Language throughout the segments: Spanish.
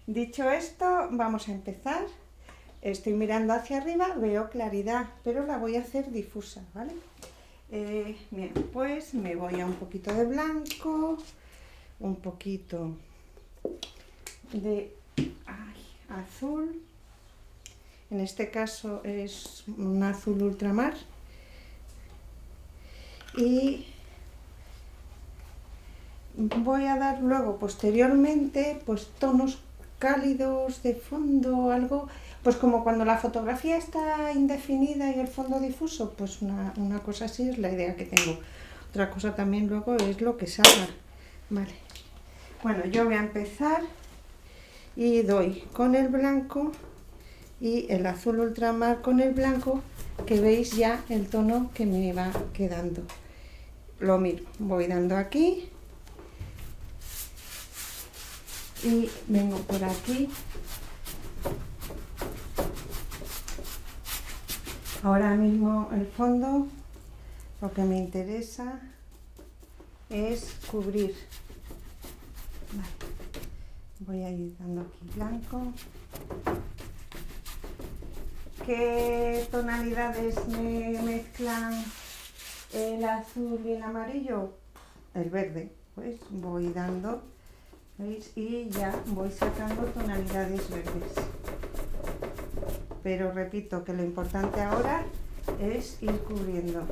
Dicho esto, vamos a empezar. Estoy mirando hacia arriba, veo claridad, pero la voy a hacer difusa, ¿vale? Bien, pues me voy a un poquito de blanco, un poquito de azul. En este caso es un azul ultramar. Y voy a dar luego, posteriormente, pues tonos cálidos de fondo, algo, pues como cuando la fotografía está indefinida y el fondo difuso, pues una cosa así es la idea que tengo. Otra cosa también luego es lo que salga. Vale. Bueno, yo voy a empezar y doy con el blanco y el azul ultramar con el blanco, que veis ya el tono que me va quedando. Lo mismo, voy dando aquí y vengo por aquí. Ahora mismo el fondo, lo que me interesa es cubrir. Vale. Voy a ir dando aquí blanco. ¿Qué tonalidades me mezclan el azul y el amarillo? El verde. Pues voy dando, ¿veis? Y ya voy sacando tonalidades verdes. Pero repito que lo importante ahora es ir cubriendo.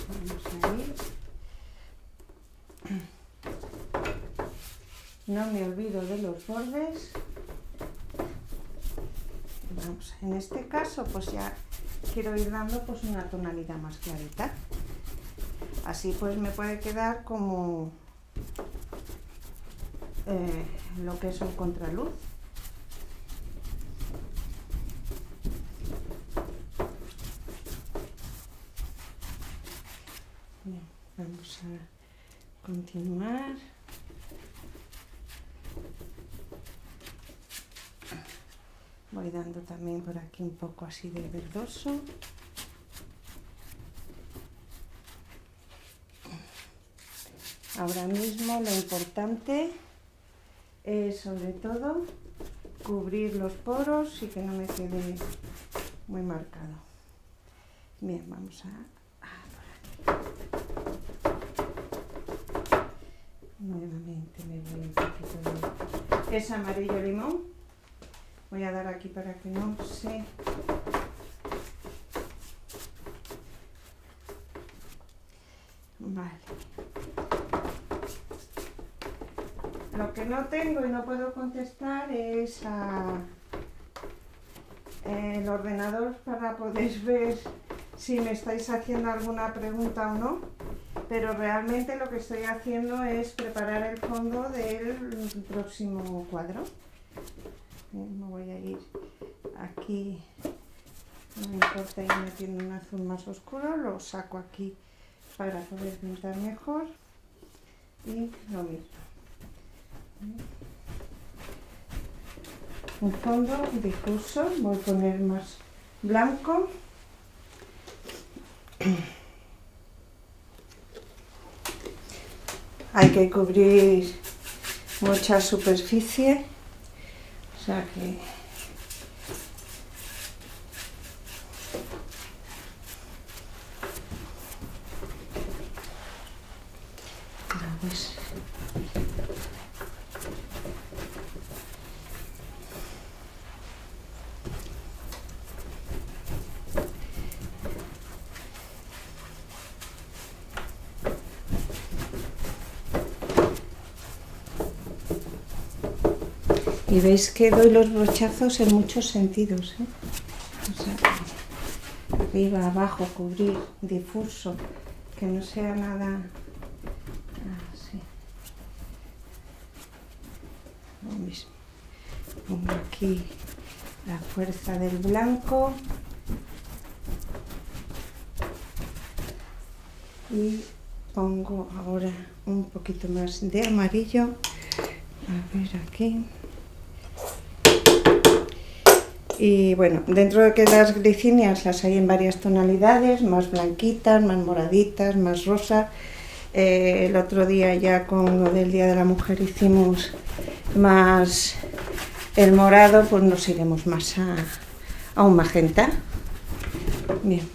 Vamos a ir. No me olvido de los bordes. Vamos, en este caso pues ya quiero ir dando pues una tonalidad más clarita. Así pues me puede quedar como lo que es un contraluz. Bien, vamos a continuar. Voy dando también por aquí un poco así de verdoso. Ahora mismo lo importante es sobre todo cubrir los poros y que no me quede muy marcado. Bien, vamos por aquí. Nuevamente me voy un poquito de ese amarillo limón. Voy a dar aquí para que no se... Vale. Lo que no tengo y no puedo contestar es el ordenador para poder ver si me estáis haciendo alguna pregunta o no, pero realmente lo que estoy haciendo es preparar el fondo del próximo cuadro. Me voy a ir aquí, no me importa ir metiendo un azul más oscuro, lo saco aquí para poder pintar mejor y lo mismo. Un fondo difuso, voy a poner más blanco. Hay que cubrir mucha superficie. O sea que y veis que doy los brochazos en muchos sentidos, ¿eh? O sea, arriba, abajo, cubrir, difuso, que no sea nada así. Lo mismo. Pongo aquí la fuerza del blanco y pongo ahora un poquito más de amarillo. A ver aquí. Y bueno, dentro de que las glicinias las hay en varias tonalidades, más blanquitas, más moraditas, más rosas. El otro día ya con lo del Día de la Mujer hicimos más el morado, pues nos iremos más a un magenta. Bien.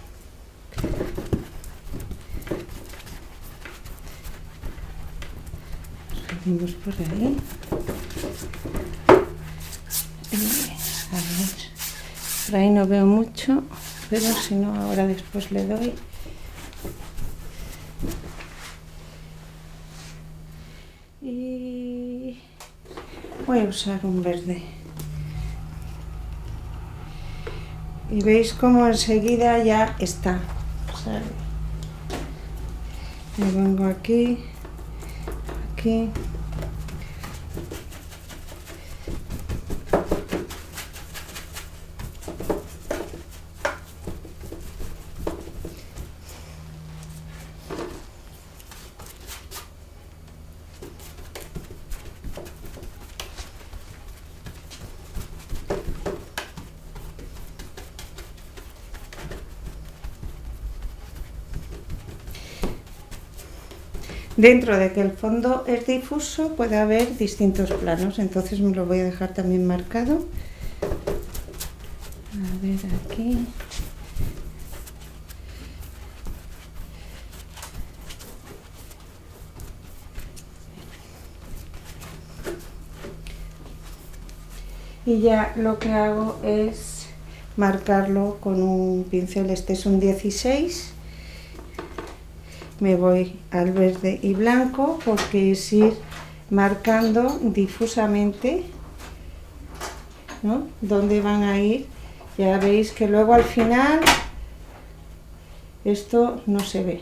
Seguimos por ahí. A ver, por ahí no veo mucho, pero si no, ahora después le doy. Y voy a usar un verde. Y veis cómo enseguida ya está. ¿Sabe? Me vengo aquí, aquí. Dentro de que el fondo es difuso puede haber distintos planos, entonces me lo voy a dejar también marcado. A ver aquí. Y ya lo que hago es marcarlo con un pincel, este es un 16. Me voy al verde y blanco porque es ir marcando difusamente, ¿no?, dónde van a ir. Ya veis que luego al final esto no se ve.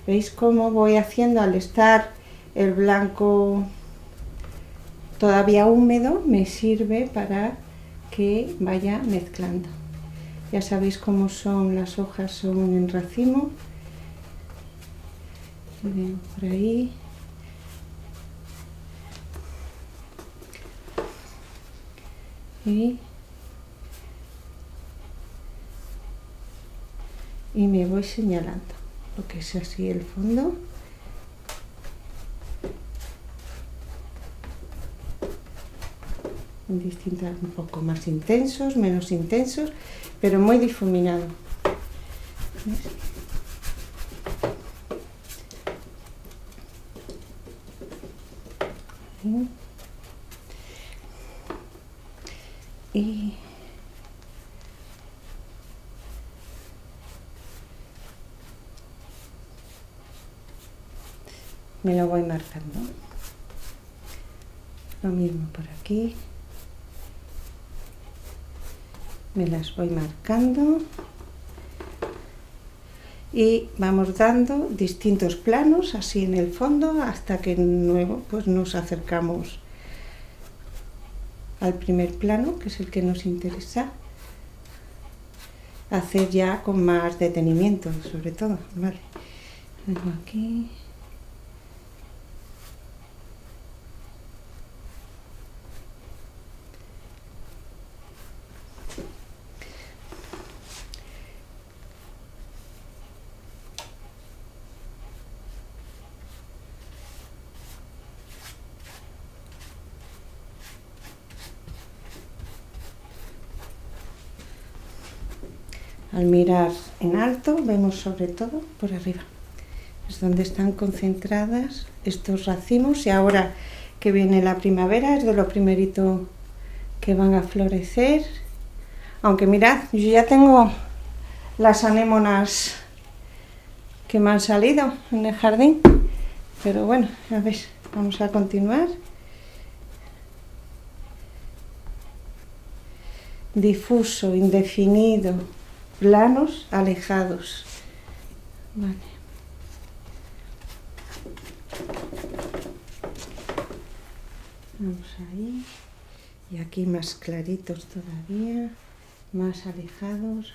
¿Veis cómo voy haciendo? Al estar el blanco todavía húmedo, me sirve para que vaya mezclando. Ya sabéis cómo son las hojas, son en racimo. Ven por ahí. Y me voy señalando lo que es así el fondo. Distintas, un poco más intensos, menos intensos, pero muy difuminado. ¿Ves? Y me lo voy marcando. Lo mismo por aquí. Me las voy marcando. Y vamos dando distintos planos así en el fondo hasta que luego pues nos acercamos al primer plano, que es el que nos interesa hacer ya con más detenimiento, sobre todo. Vale, vengo aquí. Al mirar en alto vemos sobre todo por arriba, es donde están concentradas estos racimos, y ahora que viene la primavera es de lo primerito que van a florecer. Aunque mirad, yo ya tengo las anémonas que me han salido en el jardín, pero bueno, ya veis, vamos a continuar. Difuso, indefinido, planos, alejados. Vale. Vamos ahí. Y aquí más claritos todavía, más alejados.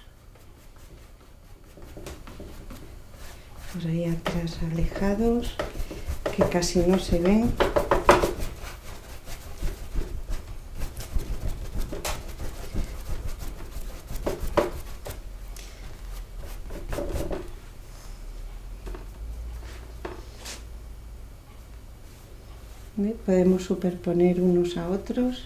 Por ahí atrás alejados, que casi no se ven. Podemos superponer unos a otros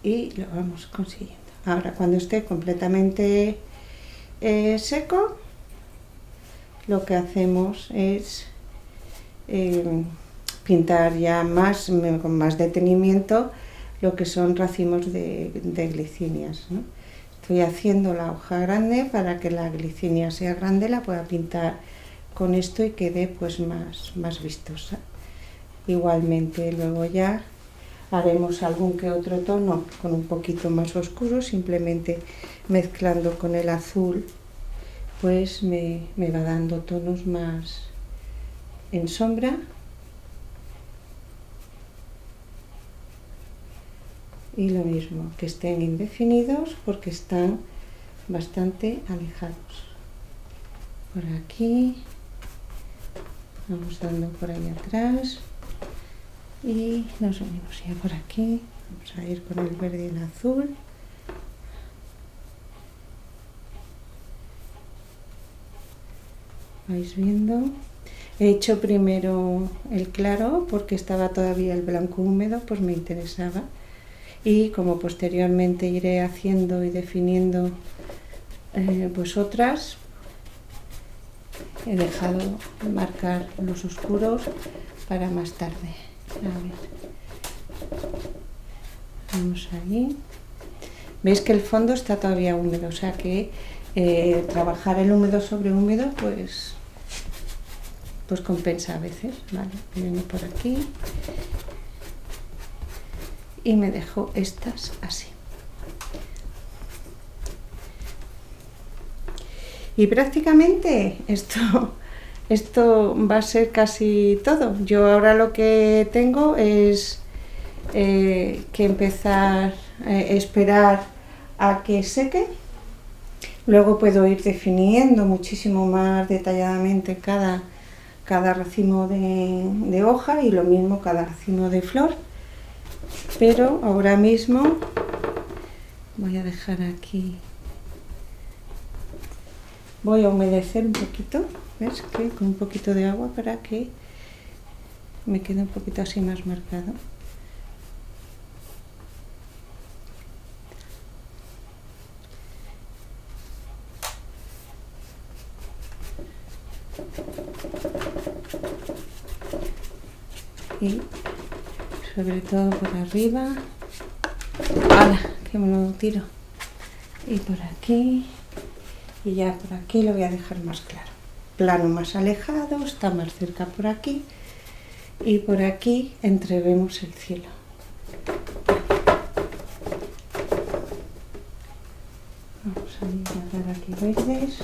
y lo vamos consiguiendo. Ahora, cuando esté completamente seco, lo que hacemos es pintar ya con más detenimiento lo que son racimos de glicinias, ¿no? Estoy haciendo la hoja grande para que la glicinia sea grande, la pueda pintar con esto y quede pues más vistosa. Igualmente luego ya haremos algún que otro tono con un poquito más oscuro, simplemente mezclando con el azul pues me va dando tonos más en sombra. Y lo mismo, que estén indefinidos porque están bastante alejados. Por aquí, vamos dando por ahí atrás y nos unimos ya por aquí. Vamos a ir con el verde y el azul. ¿Vais viendo? He hecho primero el claro porque estaba todavía el blanco húmedo, pues me interesaba. Y como posteriormente iré haciendo y definiendo pues otras, he dejado marcar los oscuros para más tarde. A ver. Vamos ahí. Veis que el fondo está todavía húmedo, o sea que trabajar el húmedo sobre húmedo pues compensa a veces. Vale, vengo por aquí y me dejo estas así. Y prácticamente esto va a ser casi todo. Yo ahora lo que tengo es que empezar a esperar a que seque. Luego puedo ir definiendo muchísimo más detalladamente cada racimo de hoja y lo mismo cada racimo de flor. Pero ahora mismo voy a dejar aquí, voy a humedecer un poquito, ¿ves? Que con un poquito de agua para que me quede un poquito así más marcado. Y sobre todo por arriba. ¡Hala! ¡Qué menudo tiro! Y por aquí. Y ya por aquí lo voy a dejar más claro. Plano más alejado, está más cerca por aquí. Y por aquí entrevemos el cielo. Vamos a dar aquí verdes.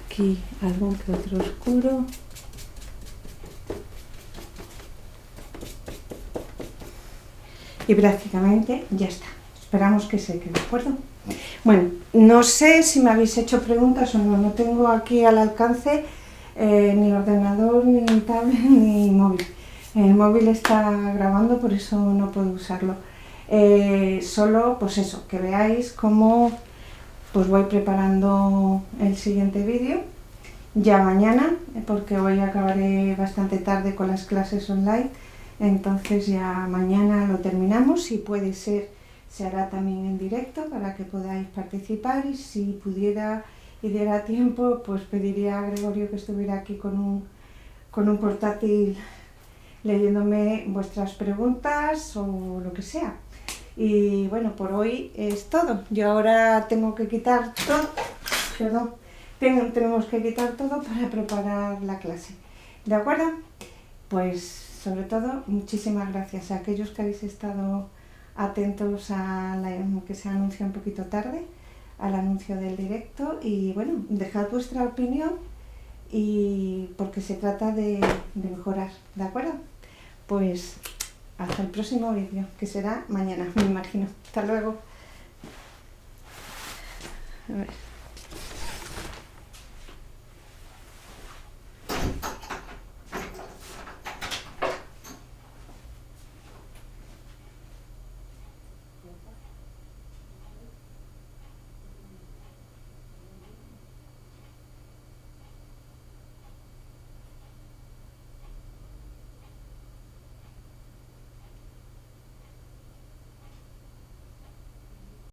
Aquí algún que otro oscuro. Y prácticamente ya está. Esperamos que seque, ¿de acuerdo? Bueno, no sé si me habéis hecho preguntas o no. No tengo aquí al alcance ni ordenador, ni tablet, ni móvil. El móvil está grabando, por eso no puedo usarlo. Solo, pues eso, que veáis cómo pues voy preparando el siguiente vídeo. Ya mañana, porque hoy acabaré bastante tarde con las clases online. Entonces ya mañana lo terminamos, si puede ser se hará también en directo para que podáis participar y si pudiera y diera tiempo pues pediría a Gregorio que estuviera aquí con un portátil leyéndome vuestras preguntas o lo que sea. Y bueno, por hoy es todo. Yo ahora tengo que quitar todo, tenemos que quitar todo para preparar la clase. ¿De acuerdo? Pues sobre todo, muchísimas gracias a aquellos que habéis estado atentos a que se anuncia un poquito tarde, al anuncio del directo y bueno, dejad vuestra opinión y porque se trata de mejorar, ¿de acuerdo? Pues hasta el próximo vídeo, que será mañana, me imagino. Hasta luego. A ver.